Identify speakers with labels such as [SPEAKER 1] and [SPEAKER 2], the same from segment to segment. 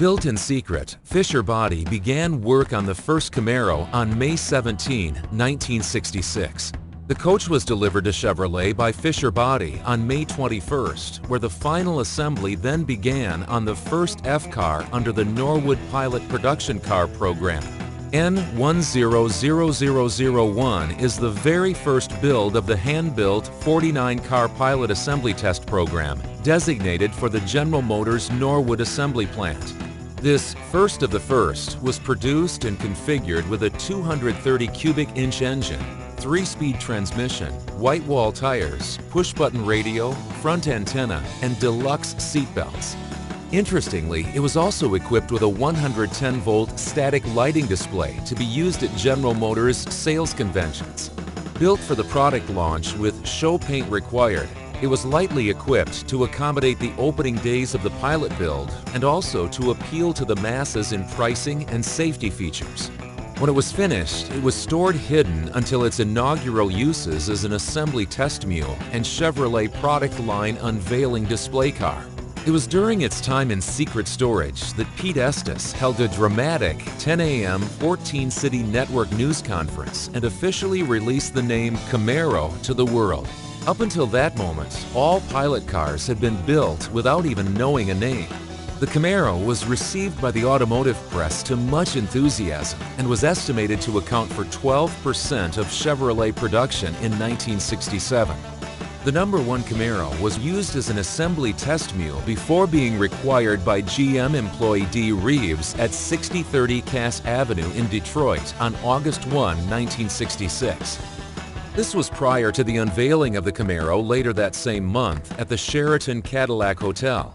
[SPEAKER 1] Built in secret, Fisher Body began work on the first Camaro on May 17, 1966. The coach was delivered to Chevrolet by Fisher Body on May 21st, where the final assembly then began on the first F-car under the Norwood Pilot Production Car Program. N100001 is the very first build of the hand-built 49-car pilot assembly test program, designated for the General Motors Norwood Assembly Plant. This first of the first was produced and configured with a 230 cubic inch engine, 3-speed transmission, white wall tires, push-button radio, front antenna, and deluxe seatbelts. Interestingly, it was also equipped with a 110-volt static lighting display to be used at General Motors sales conventions. Built for the product launch with show paint required, it was lightly equipped to accommodate the opening days of the pilot build and also to appeal to the masses in pricing and safety features. When it was finished, it was stored hidden until its inaugural uses as an assembly test mule and Chevrolet product line unveiling display car. It was during its time in secret storage that Pete Estes held a dramatic 10 a.m. 14-city network news conference and officially released the name Camaro to the world. Up until that moment, all pilot cars had been built without even knowing a name. The Camaro was received by the automotive press to much enthusiasm and was estimated to account for 12% of Chevrolet production in 1967. The #1 Camaro was used as an assembly test mule before being required by GM employee Dee Reeves at 6030 Cass Avenue in Detroit on August 1, 1966. This was prior to the unveiling of the Camaro later that same month at the Sheraton Cadillac Hotel.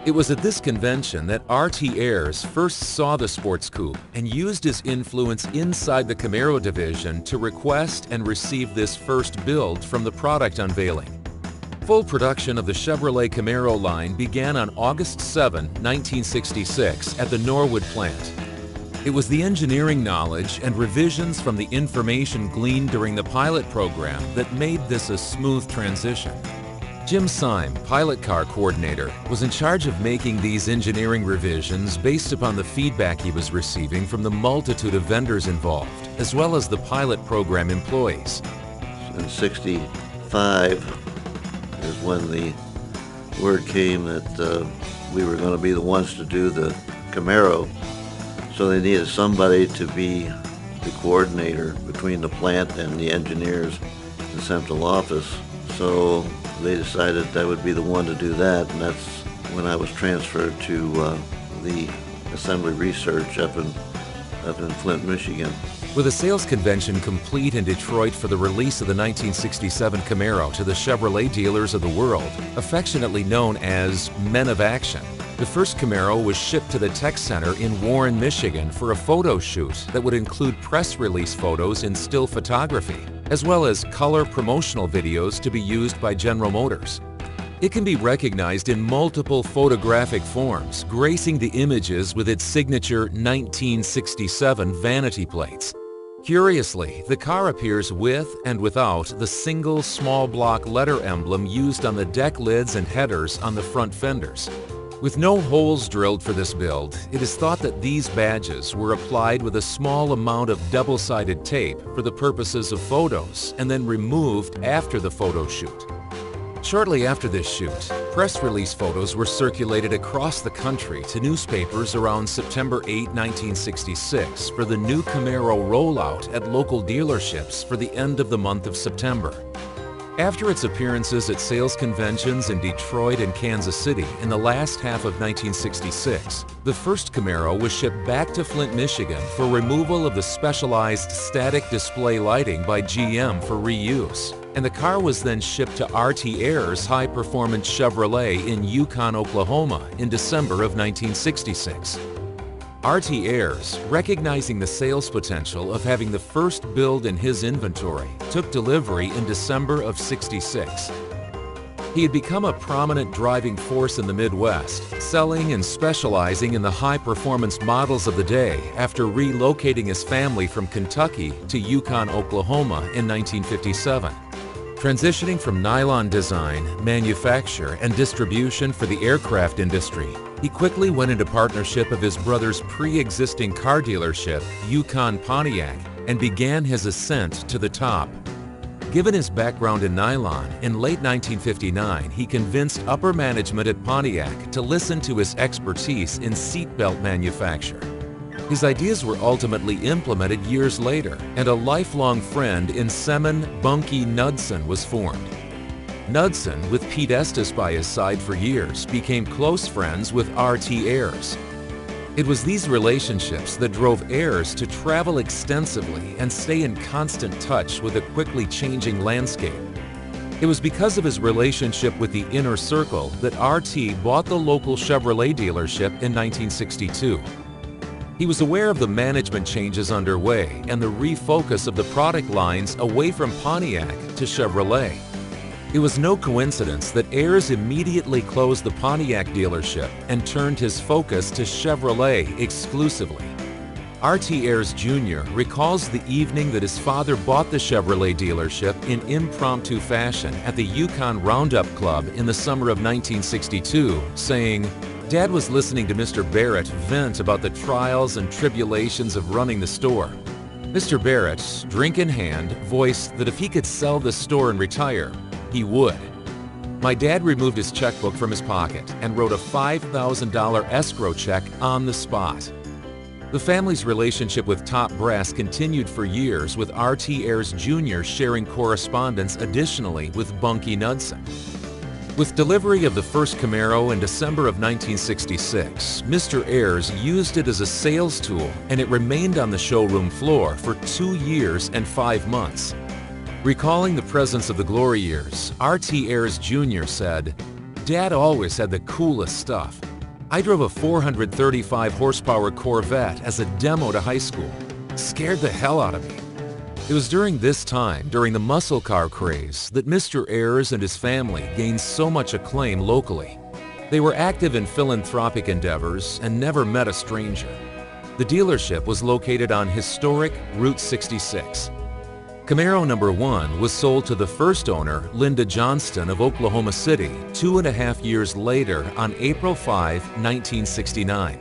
[SPEAKER 1] It was at this convention that R.T. Ayers first saw the sports coupe and used his influence inside the Camaro division to request and receive this first build from the product unveiling. Full production of the Chevrolet Camaro line began on August 7, 1966 at the Norwood plant. It was the engineering knowledge and revisions from the information gleaned during the pilot program that made this a smooth transition. Jim Syme, pilot car coordinator, was in charge of making these engineering revisions based upon the feedback he was receiving from the multitude of vendors involved, as well as the pilot program employees.
[SPEAKER 2] In '65 is when the word came that we were going to be the ones to do the Camaro, so they needed somebody to be the coordinator between the plant and the engineers in the central office. So they decided I would be the one to do that, and that's when I was transferred to the assembly research up in Flint, Michigan.
[SPEAKER 1] With a sales convention complete in Detroit for the release of the 1967 Camaro to the Chevrolet dealers of the world, affectionately known as Men of Action, the first Camaro was shipped to the Tech Center in Warren, Michigan for a photo shoot that would include press release photos in still photography, as well as color promotional videos to be used by General Motors. It can be recognized in multiple photographic forms, gracing the images with its signature 1967 vanity plates. Curiously, the car appears with and without the single small block letter emblem used on the deck lids and headers on the front fenders. With no holes drilled for this build, it is thought that these badges were applied with a small amount of double-sided tape for the purposes of photos and then removed after the photo shoot. Shortly after this shoot, press release photos were circulated across the country to newspapers around September 8, 1966 for the new Camaro rollout at local dealerships for the end of the month of September. After its appearances at sales conventions in Detroit and Kansas City in the last half of 1966, the first Camaro was shipped back to Flint, Michigan for removal of the specialized static display lighting by GM for reuse, and the car was then shipped to R.T. Ayers High Performance Chevrolet in Yukon, Oklahoma in December of 1966. R.T. Ayers, recognizing the sales potential of having the first build in his inventory, took delivery in December of '66. He had become a prominent driving force in the Midwest, selling and specializing in the high-performance models of the day after relocating his family from Kentucky to Yukon, Oklahoma in 1957. Transitioning from nylon design, manufacture, and distribution for the aircraft industry, He quickly went into partnership of his brother's pre-existing car dealership, Yukon Pontiac, and began his ascent to the top. Given his background in nylon, in late 1959, he convinced upper management at Pontiac to listen to his expertise in seatbelt manufacture. His ideas were ultimately implemented years later, and a lifelong friend in Seaman Bunky Knudsen was formed. Knudsen, with Pete Estes by his side for years, became close friends with R.T. Ayers. It was these relationships that drove Ayers to travel extensively and stay in constant touch with a quickly changing landscape. It was because of his relationship with the inner circle that R.T. bought the local Chevrolet dealership in 1962. He was aware of the management changes underway and the refocus of the product lines away from Pontiac to Chevrolet. It was no coincidence that Ayers immediately closed the Pontiac dealership and turned his focus to Chevrolet exclusively. R.T. Ayers Jr. recalls the evening that his father bought the Chevrolet dealership in impromptu fashion at the Yukon Roundup Club in the summer of 1962, saying, "Dad was listening to Mr. Barrett vent about the trials and tribulations of running the store. Mr. Barrett, drink in hand, voiced that if he could sell the store and retire, he would. My dad removed his checkbook from his pocket and wrote a $5,000 escrow check on the spot." The family's relationship with top brass continued for years, with R.T. Ayers Jr. sharing correspondence additionally with Bunky Knudsen. With delivery of the first Camaro in December of 1966, Mr. Ayers used it as a sales tool, and it remained on the showroom floor for 2 years and 5 months. Recalling the presence of the glory years, R.T. Ayers Jr. said, "Dad always had the coolest stuff. I drove a 435 horsepower Corvette as a demo to high school. Scared the hell out of me." It was during this time, during the muscle car craze, that Mr. Ayers and his family gained so much acclaim locally. They were active in philanthropic endeavors and never met a stranger. The dealership was located on historic Route 66. Camaro #1 was sold to the first owner, Linda Johnston of Oklahoma City, 2.5 years later on April 5, 1969.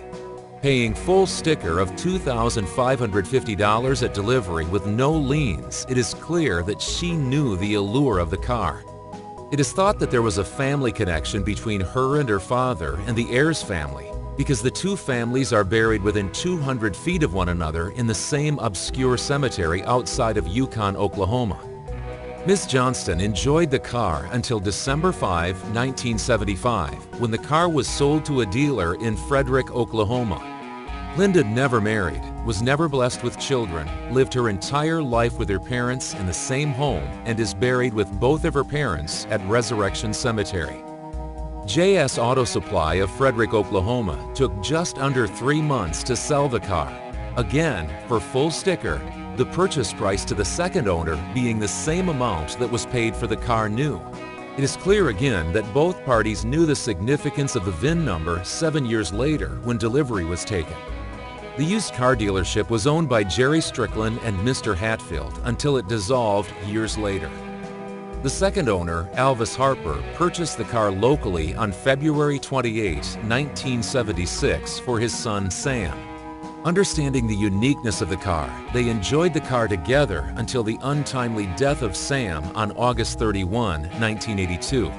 [SPEAKER 1] Paying full sticker of $2,550 at delivery with no liens, it is clear that she knew the allure of the car. It is thought that there was a family connection between her and her father and the Ayers family, because the two families are buried within 200 feet of one another in the same obscure cemetery outside of Yukon, Oklahoma. Ms. Johnston enjoyed the car until December 5, 1975, when the car was sold to a dealer in Frederick, Oklahoma. Linda never married, was never blessed with children, lived her entire life with her parents in the same home, and is buried with both of her parents at Resurrection Cemetery. J.S. Auto Supply of Frederick, Oklahoma took just under 3 months to sell the car. Again, for full sticker, the purchase price to the second owner being the same amount that was paid for the car new. It is clear again that both parties knew the significance of the VIN number 7 years later when delivery was taken. The used car dealership was owned by Jerry Strickland and Mr. Hatfield until it dissolved years later. The second owner, Alvis Harper, purchased the car locally on February 28, 1976 for his son Sam. Understanding the uniqueness of the car, they enjoyed the car together until the untimely death of Sam on August 31, 1982.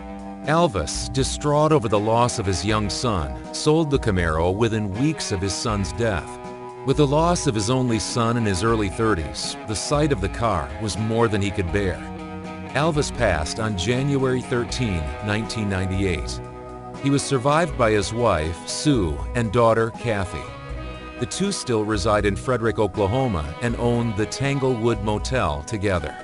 [SPEAKER 1] Alvis, distraught over the loss of his young son, sold the Camaro within weeks of his son's death. With the loss of his only son in his early 30s, the sight of the car was more than he could bear. Alvis passed on January 13, 1998. He was survived by his wife, Sue, and daughter, Kathy. The two still reside in Frederick, Oklahoma, and own the Tanglewood Motel together.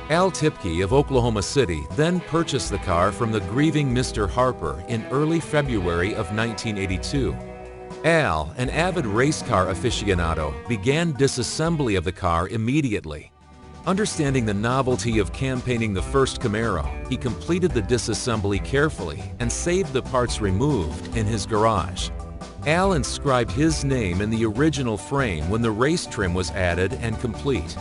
[SPEAKER 1] Al Tipke of Oklahoma City then purchased the car from the grieving Mr. Harper in early February of 1982. Al, an avid race car aficionado, began disassembly of the car immediately. Understanding the novelty of campaigning the first Camaro, he completed the disassembly carefully and saved the parts removed in his garage. Al inscribed his name in the original frame when the race trim was added and complete.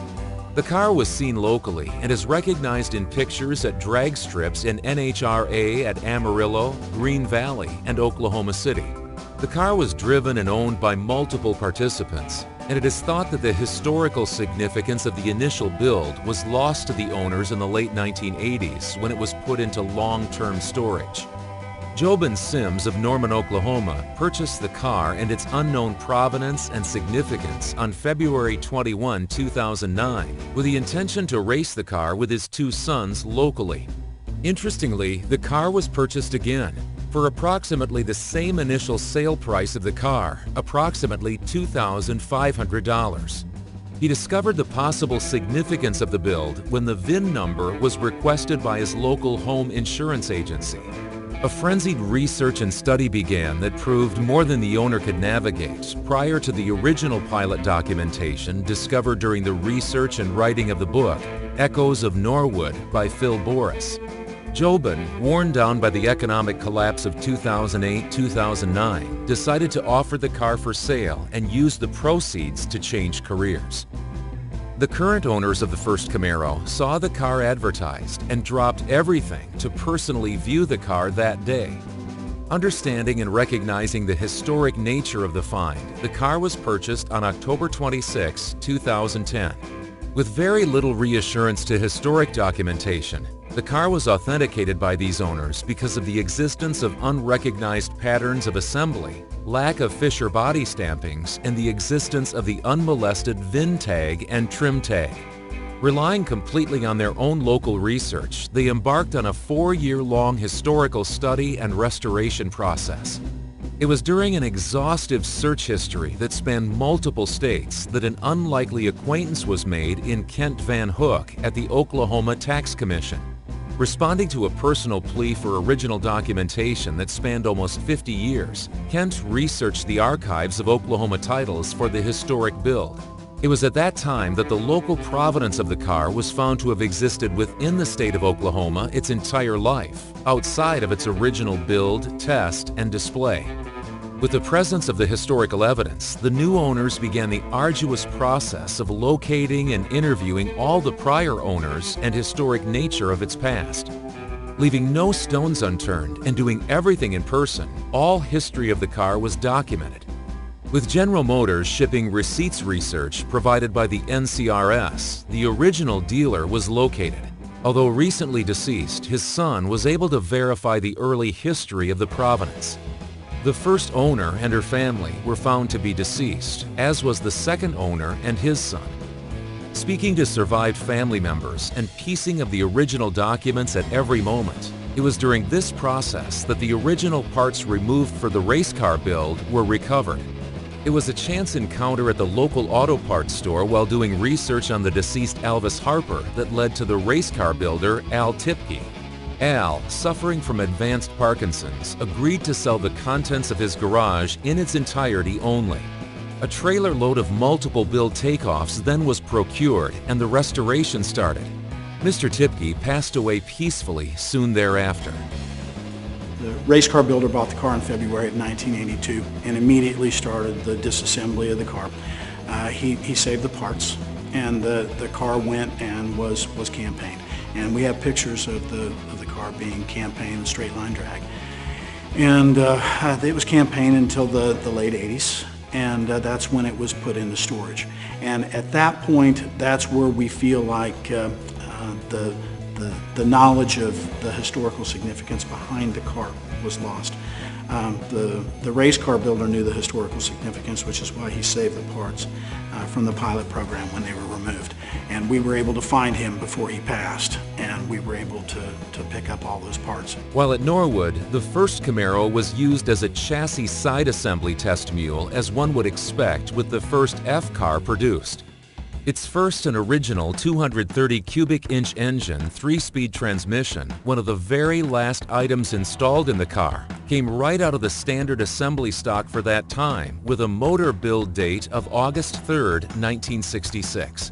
[SPEAKER 1] The car was seen locally and is recognized in pictures at drag strips in NHRA at Amarillo, Green Valley, and Oklahoma City. The car was driven and owned by multiple participants, and it is thought that the historical significance of the initial build was lost to the owners in the late 1980s when it was put into long-term storage. Jobin Sims of Norman, Oklahoma, purchased the car and its unknown provenance and significance on February 21, 2009, with the intention to race the car with his two sons locally. Interestingly, the car was purchased again for approximately the same initial sale price of the car, approximately $2,500. He discovered the possible significance of the build when the VIN number was requested by his local home insurance agency. A frenzied research and study began that proved more than the owner could navigate prior to the original pilot documentation discovered during the research and writing of the book, Echoes of Norwood by Phil Boris. Jobin, worn down by the economic collapse of 2008-2009, decided to offer the car for sale and use the proceeds to change careers. The current owners of the first Camaro saw the car advertised and dropped everything to personally view the car that day. Understanding and recognizing the historic nature of the find, the car was purchased on October 26, 2010. With very little reassurance to historic documentation, the car was authenticated by these owners because of the existence of unrecognized patterns of assembly, lack of Fisher body stampings, and the existence of the unmolested VIN tag and trim tag. Relying completely on their own local research, they embarked on a 4-year-long historical study and restoration process. It was during an exhaustive search history that spanned multiple states that an unlikely acquaintance was made in Kent Van Hook at the Oklahoma Tax Commission. Responding to a personal plea for original documentation that spanned almost 50 years, Kent researched the archives of Oklahoma titles for the historic build. It was at that time that the local provenance of the car was found to have existed within the state of Oklahoma its entire life, outside of its original build, test, and display. With the presence of the historical evidence, the new owners began the arduous process of locating and interviewing all the prior owners and historic nature of its past. Leaving no stones unturned and doing everything in person, all history of the car was documented. With General Motors shipping receipts research provided by the NCRS, the original dealer was located. Although recently deceased, his son was able to verify the early history of the provenance. The first owner and her family were found to be deceased, as was the second owner and his son. Speaking to survived family members and piecing of the original documents at every moment, it was during this process that the original parts removed for the race car build were recovered. It was a chance encounter at the local auto parts store while doing research on the deceased Alvis Harper that led to the race car builder Al Tipke. Al, suffering from advanced Parkinson's, agreed to sell the contents of his garage in its entirety only. A trailer load of multiple build takeoffs then was procured and the restoration started. Mr. Tipke passed away peacefully soon thereafter.
[SPEAKER 3] The race car builder bought the car in February of 1982 and immediately started the disassembly of the car. He saved the parts, and the car went and was campaigned. And we have pictures of the car being campaigned in straight line drag. And it was campaigned until the late 80s, and that's when it was put into storage. And at that point, that's where we feel like the knowledge of the historical significance behind the car was lost. The race car builder knew the historical significance, which is why he saved the parts from the pilot program when they were removed. And we were able to find him before he passed, and we were able to pick up all those parts.
[SPEAKER 1] While at Norwood, the first Camaro was used as a chassis side assembly test mule, as one would expect with the first F car produced. Its first and original 230 cubic inch engine 3-speed transmission, one of the very last items installed in the car, came right out of the standard assembly stock for that time with a motor build date of August 3rd, 1966.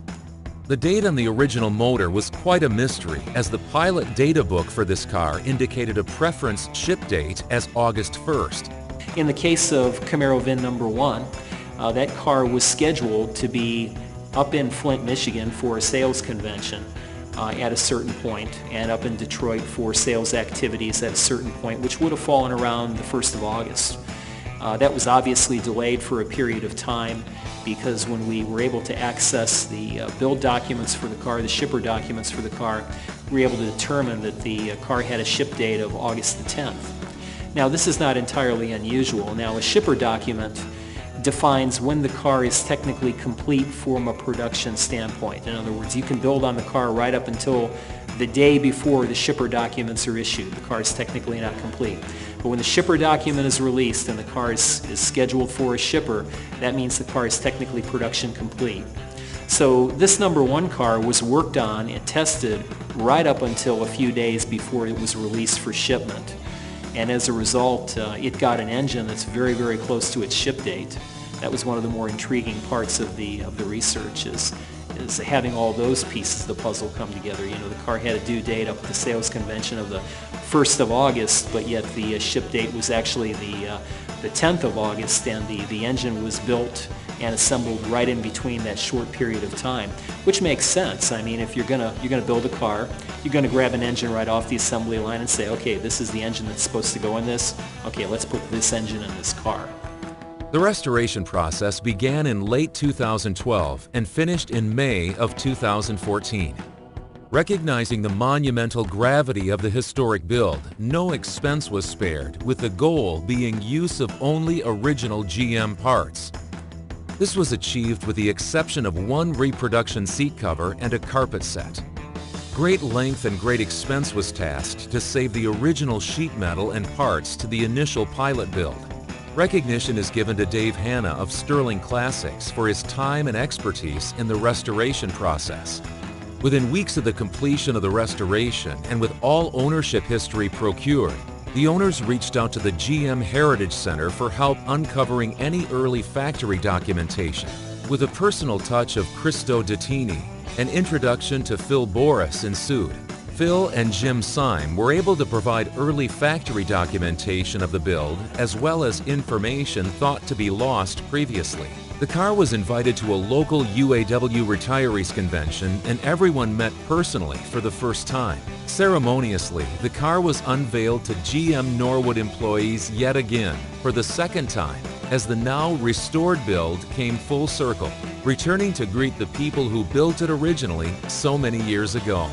[SPEAKER 1] The date on the original motor was quite a mystery, as the pilot data book for this car indicated a preference ship date as August 1st.
[SPEAKER 4] In the case of Camaro VIN number 1, that car was scheduled to be up in Flint, Michigan for a sales convention at a certain point, and up in Detroit for sales activities at a certain point, which would have fallen around the 1st of August. That was obviously delayed for a period of time because when we were able to access the build documents for the car, the shipper documents for the car, we were able to determine that the car had a ship date of August the 10th. Now, this is not entirely unusual. Now, a shipper document defines when the car is technically complete from a production standpoint. In other words, you can build on the car right up until the day before the shipper documents are issued. The car is technically not complete. But when the shipper document is released and the car is scheduled for a shipper, that means the car is technically production complete. So this #1 car was worked on and tested right up until a few days before it was released for shipment. And as a result, it got an engine that's very, very close to its ship date. That was one of the more intriguing parts of the research is having all those pieces of the puzzle come together. You know, the car had a due date up at the sales convention of the 1st of August, but yet the ship date was actually the 10th of August, and the engine was built and assembled right in between that short period of time, which makes sense. I mean, if you're gonna build a car, you're gonna grab an engine right off the assembly line and say, okay, this is the engine that's supposed to go in this. Okay, let's put this engine in this car.
[SPEAKER 1] The restoration process began in late 2012 and finished in May of 2014. Recognizing the monumental gravity of the historic build, no expense was spared, with the goal being use of only original GM parts. This was achieved with the exception of one reproduction seat cover and a carpet set. Great length and great expense was tasked to save the original sheet metal and parts to the initial pilot build. Recognition is given to Dave Hanna of Sterling Classics for his time and expertise in the restoration process. Within weeks of the completion of the restoration and with all ownership history procured, the owners reached out to the GM Heritage Center for help uncovering any early factory documentation. With a personal touch of Cristo Dattini, an introduction to Phil Boris ensued. Phil and Jim Syme were able to provide early factory documentation of the build as well as information thought to be lost previously. The car was invited to a local UAW retirees convention and everyone met personally for the first time. Ceremoniously, the car was unveiled to GM Norwood employees yet again for the second time as the now restored build came full circle, returning to greet the people who built it originally so many years ago.